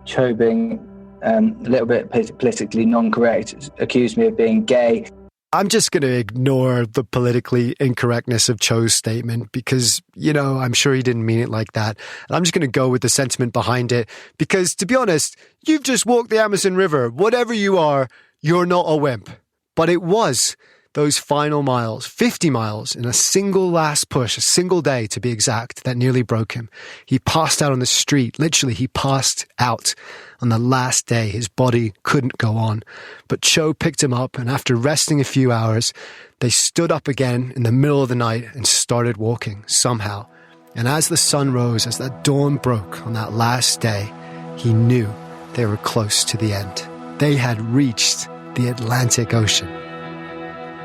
S2: Cho, being a little bit politically non-correct, accused me of being gay.
S1: I'm just going to ignore the politically incorrectness of Cho's statement because, I'm sure he didn't mean it like that. And I'm just going to go with the sentiment behind it because, to be honest, you've just walked the Amazon River. Whatever you are, you're not a wimp. But it was those final miles, 50 miles in a single last push, a single day to be exact, that nearly broke him. He passed out on the street. Literally, he passed out on the last day. His body couldn't go on. But Cho picked him up, and after resting a few hours, they stood up again in the middle of the night and started walking somehow. And as the sun rose, as that dawn broke on that last day, he knew they were close to the end. They had reached the Atlantic Ocean.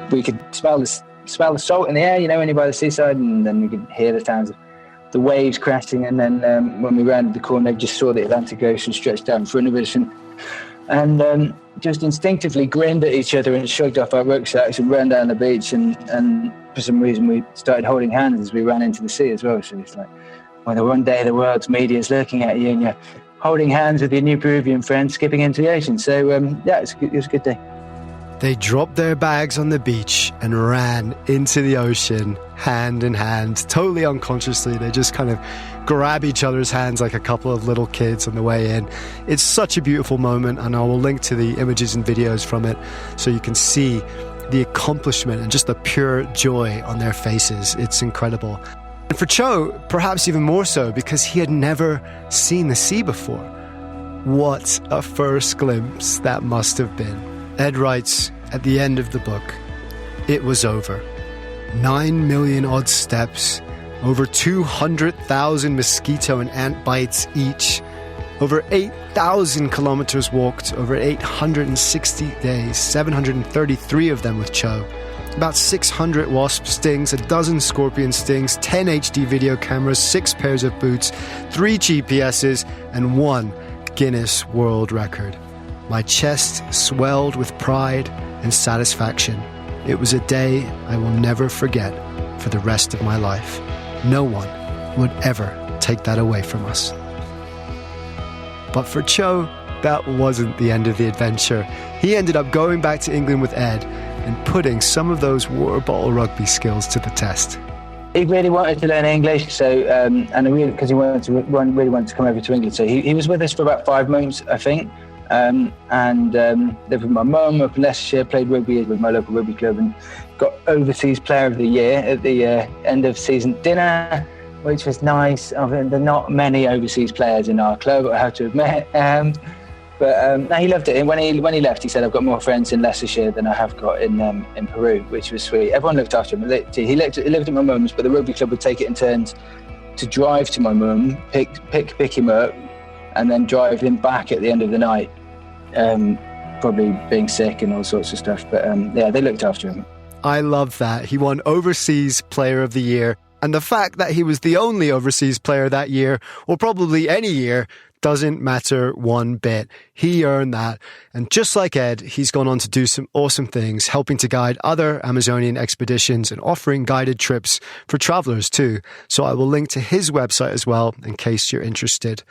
S2: We could smell the salt in the air, when you're by the seaside, and then we could hear the sounds of the waves crashing. And then when we rounded the corner, we just saw the Atlantic Ocean stretched out in front of us, and just instinctively grinned at each other and shrugged off our rucksacks and ran down the beach. And for some reason, we started holding hands as we ran into the sea as well. So it's like, well, one day the world's media is looking at you, and you're holding hands with your new Peruvian friend, skipping into the ocean. So it was a good day.
S1: They dropped their bags on the beach and ran into the ocean, hand in hand, totally unconsciously. They just kind of grab each other's hands like a couple of little kids on the way in. It's such a beautiful moment, and I will link to the images and videos from it so you can see the accomplishment and just the pure joy on their faces. It's incredible. And for Cho, perhaps even more so, because he had never seen the sea before. What a first glimpse that must have been. Ed writes at the end of the book, it was over. 9 million odd steps, over 200,000 mosquito and ant bites each, over 8,000 kilometers walked, over 860 days, 733 of them with Cho, about 600 wasp stings, a dozen scorpion stings, 10 HD video cameras, 6 pairs of boots, 3 GPSs, and 1 Guinness World Record. My chest swelled with pride and satisfaction. It was a day I will never forget for the rest of my life. No one would ever take that away from us. But for Cho, that wasn't the end of the adventure. He ended up going back to England with Ed and putting some of those water bottle rugby skills to the test.
S2: He really wanted to learn English, so because he really wanted to come over to England. So he was with us for about 5 months, I think. Lived with my mum up in Leicestershire, played rugby with my local rugby club, and got Overseas Player of the Year at the end of season dinner, which was nice. There are not many overseas players in our club, I have to admit. But he loved it. And when he left, he said, I've got more friends in Leicestershire than I have got in Peru, which was sweet. Everyone looked after him. He lived at my mum's, but the rugby club would take it in turns to drive to my mum, pick him up, and then drive him back at the end of the night, probably being sick and all sorts of stuff. But they looked after him.
S1: I love that. He won Overseas Player of the Year. And the fact that he was the only overseas player that year, or probably any year, doesn't matter one bit. He earned that. And just like Ed, he's gone on to do some awesome things, helping to guide other Amazonian expeditions and offering guided trips for travelers too. So I will link to his website as well in case you're interested.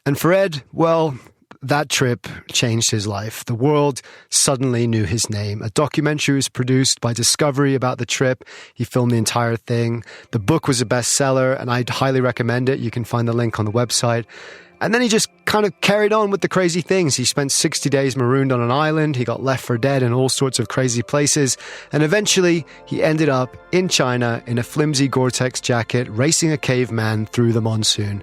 S1: And for Ed, well, that trip changed his life. The world suddenly knew his name. A documentary was produced by Discovery about the trip. He filmed the entire thing. The book was a bestseller, and I'd highly recommend it. You can find the link on the website. And then he just kind of carried on with the crazy things. He spent 60 days marooned on an island. He got left for dead in all sorts of crazy places. And eventually he ended up in China in a flimsy Gore-Tex jacket, racing a caveman through the monsoon.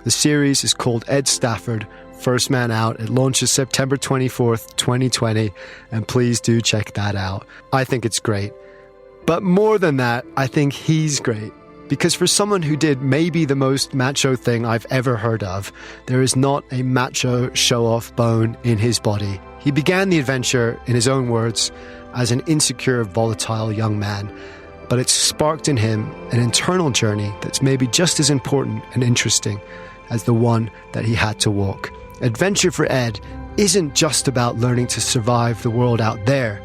S1: The series is called Ed Stafford, First Man Out. It launches September 24th, 2020. And please do check that out. I think it's great. But more than that, I think he's great. Because for someone who did maybe the most macho thing I've ever heard of, there is not a macho show-off bone in his body. He began the adventure, in his own words, as an insecure, volatile young man. But it's sparked in him an internal journey that's maybe just as important and interesting as the one that he had to walk. Adventure for Ed isn't just about learning to survive the world out there.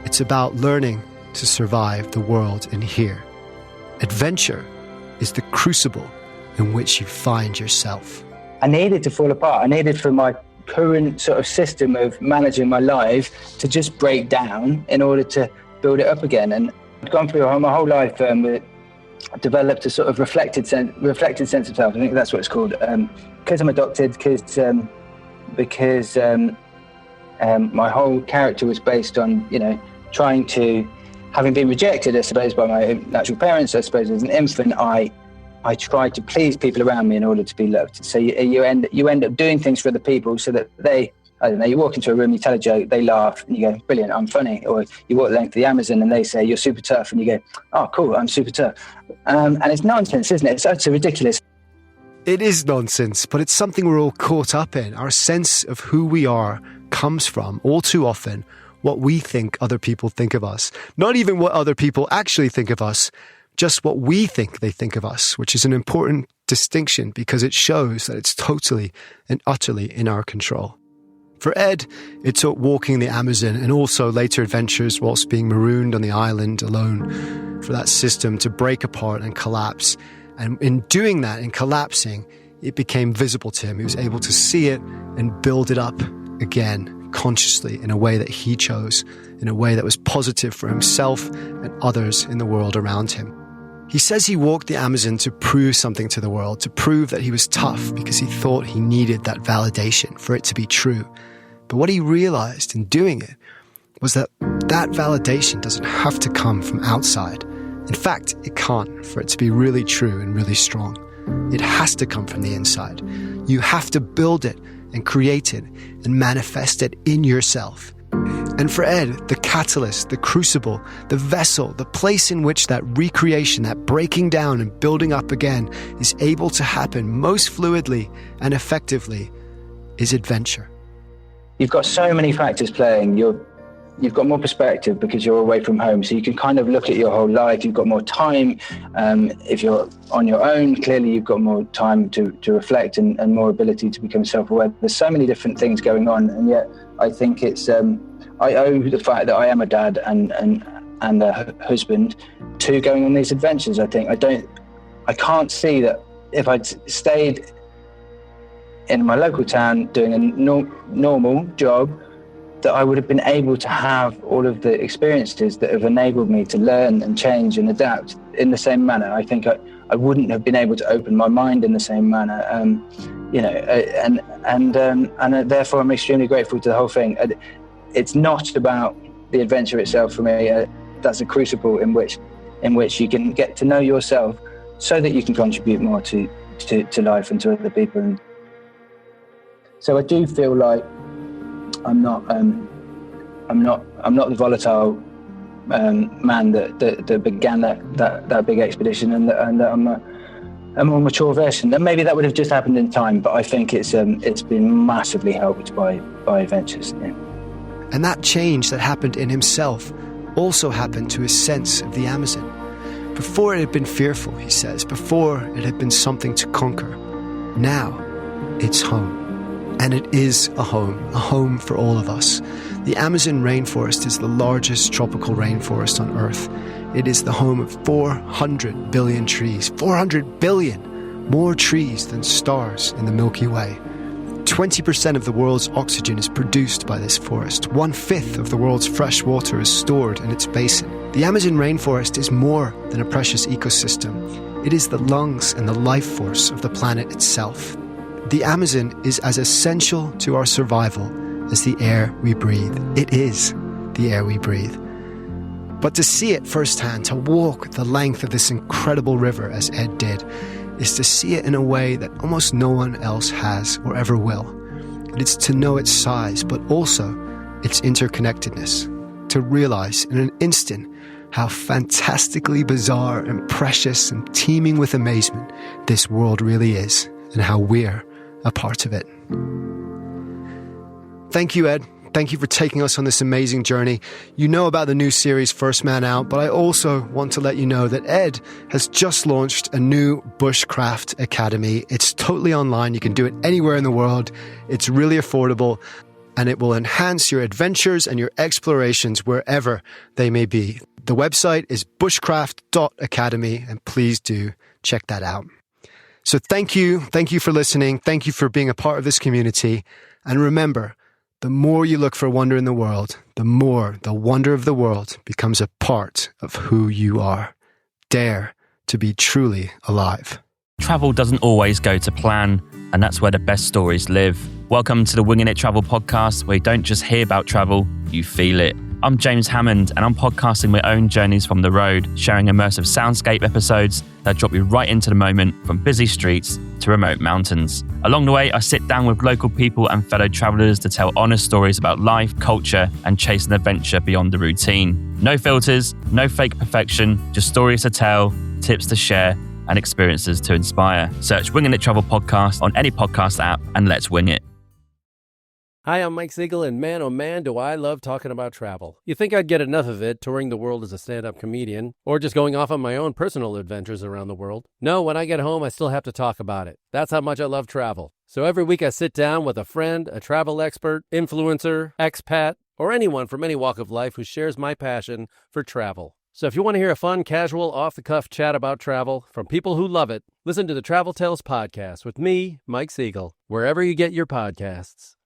S1: It's about learning to survive the world in here. Adventure is the crucible in which you find yourself.
S2: I needed to fall apart. I needed for my current sort of system of managing my life to just break down in order to build it up again. And I've gone through my whole life developed a sort of reflected sense of self. I think that's what it's called. Because I'm adopted, because my whole character was based on, trying to, having been rejected, I suppose, by my natural parents, I suppose as an infant, I tried to please people around me in order to be loved. So you end up doing things for other people so that they, I don't know, you walk into a room, you tell a joke, they laugh, and you go, brilliant, I'm funny. Or you walk the length of the Amazon and they say, you're super tough, and you go, oh, cool, I'm super tough. And it's nonsense, isn't it? It's utterly ridiculous.
S1: It is nonsense, but it's something we're all caught up in. Our sense of who we are comes from, all too often, what we think other people think of us. Not even what other people actually think of us, just what we think they think of us, which is an important distinction because it shows that it's totally and utterly in our control. For Ed, it took walking the Amazon and also later adventures whilst being marooned on the island alone for that system to break apart and collapse. And in doing that, in collapsing, it became visible to him. He was able to see it and build it up again, consciously, in a way that he chose, in a way that was positive for himself and others in the world around him. He says he walked the Amazon to prove something to the world, to prove that he was tough because he thought he needed that validation for it to be true. But what he realized in doing it was that that validation doesn't have to come from outside. In fact, it can't for it to be really true and really strong. It has to come from the inside. You have to build it and create it and manifest it in yourself. And for Ed, the catalyst, the crucible, the vessel, the place in which that recreation, that breaking down and building up again is able to happen most fluidly and effectively is adventure.
S2: You've got so many factors playing. You've got more perspective because you're away from home, so you can kind of look at your whole life. You've got more time. If you're on your own, clearly you've got more time to reflect and more ability to become self-aware. There's so many different things going on, and yet I think it's I owe the fact that I am a dad and a husband to going on these adventures. I think I can't see that if I'd stayed in my local town doing a normal job, that I would have been able to have all of the experiences that have enabled me to learn and change and adapt in the same manner. I think I wouldn't have been able to open my mind in the same manner, and therefore I'm extremely grateful to the whole thing. It's not about the adventure itself for me. That's a crucible in which you can get to know yourself so that you can contribute more to life and to other people. And so I do feel like I'm not the volatile man that began that big expedition, and that I'm a more mature version. And maybe that would have just happened in time, but I think it's been massively helped by adventures. Yeah.
S1: And that change that happened in himself also happened to his sense of the Amazon. Before it had been fearful, he says. Before it had been something to conquer. Now it's home. And it is a home for all of us. The Amazon rainforest is the largest tropical rainforest on Earth. It is the home of 400 billion trees. 400 billion! More trees than stars in the Milky Way. 20% of the world's oxygen is produced by this forest. 1/5 of the world's fresh water is stored in its basin. The Amazon rainforest is more than a precious ecosystem. It is the lungs and the life force of the planet itself. The Amazon is as essential to our survival as the air we breathe. It is the air we breathe. But to see it firsthand, to walk the length of this incredible river as Ed did, is to see it in a way that almost no one else has or ever will. It's to know its size, but also its interconnectedness. To realize in an instant how fantastically bizarre and precious and teeming with amazement this world really is, and how we're a part of it. Thank you, Ed. Thank you for taking us on this amazing journey. You know about the new series First Man Out, but I also want to let you know that Ed has just launched a new Bushcraft Academy. It's totally online. You can do it anywhere in the world. It's really affordable, and it will enhance your adventures and your explorations wherever they may be. The website is bushcraft.academy, and please do check that out. So thank you. Thank you for listening. Thank you for being a part of this community. And remember, the more you look for wonder in the world, the more the wonder of the world becomes a part of who you are. Dare to be truly alive.
S3: Travel doesn't always go to plan, and that's where the best stories live. Welcome to the Winging It Travel podcast, where you don't just hear about travel, you feel it. I'm James Hammond, and I'm podcasting my own journeys from the road, sharing immersive soundscape episodes that drop you right into the moment, from busy streets to remote mountains. Along the way, I sit down with local people and fellow travelers to tell honest stories about life, culture, and chase an adventure beyond the routine. No filters, no fake perfection, just stories to tell, tips to share, and experiences to inspire. Search Winging It Travel Podcast on any podcast app, and let's wing it.
S4: Hi, I'm Mike Siegel, and man, oh man, do I love talking about travel. You think I'd get enough of it touring the world as a stand-up comedian, or just going off on my own personal adventures around the world? No, when I get home, I still have to talk about it. That's how much I love travel. So every week I sit down with a friend, a travel expert, influencer, expat, or anyone from any walk of life who shares my passion for travel. So if you want to hear a fun, casual, off-the-cuff chat about travel from people who love it, listen to the Travel Tales podcast with me, Mike Siegel, wherever you get your podcasts.